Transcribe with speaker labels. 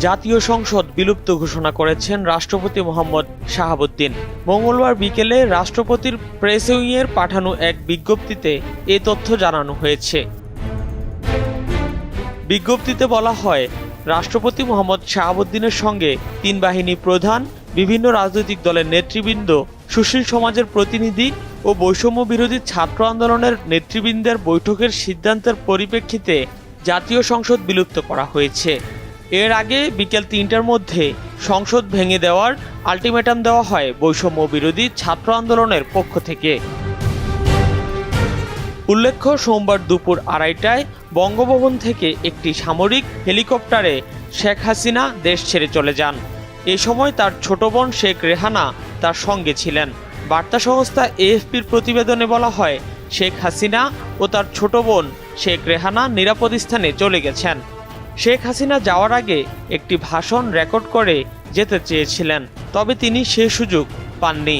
Speaker 1: জাতীয় সংসদ বিলুপ্ত ঘোষণা করেছেন রাষ্ট্রপতি মোহাম্মদ শাহাবুদ্দিন। মঙ্গলবার বিকেলে রাষ্ট্রপতির প্রেস উইংয়ের পাঠানো এক বিজ্ঞপ্তিতে এ তথ্য জানানো হয়েছে। বিজ্ঞপ্তিতে বলা হয়, রাষ্ট্রপতি মোহাম্মদ শাহাবুদ্দিনের সঙ্গে তিন বাহিনী প্রধান, বিভিন্ন রাজনৈতিক দলের নেতৃবৃন্দ, সুশীল সমাজের প্রতিনিধি ও বৈষম্য বিরোধী ছাত্র আন্দোলনের নেতৃবৃন্দের বৈঠকের সিদ্ধান্তের পরিপ্রেক্ষিতে জাতীয় সংসদ বিলুপ্ত করা হয়েছে। এর আগে বিকেল ৩টার মধ্যে সংসদ ভেঙে দেওয়ার আলটিমেটাম দেওয়া হয় বৈষম্য বিরোধী ছাত্র আন্দোলনের পক্ষ থেকে। উল্লেখ্য, সোমবার দুপুর ২:৩০টায় বঙ্গভবন থেকে একটি সামরিক হেলিকপ্টারে শেখ হাসিনা দেশ ছেড়ে চলে যান। এ সময় তার ছোট বোন শেখ রেহানা তার সঙ্গে ছিলেন। বার্তা সংস্থা এএফপির প্রতিবেদনে বলা হয়, শেখ হাসিনা ও তার ছোট বোন শেখ রেহানা নিরাপদ স্থানে চলে গেছেন। শেখ হাসিনা যাওয়ার আগে একটি ভাষণ রেকর্ড করে যেতে চেয়েছিলেন, তবে তিনি সে সুযোগ পাননি।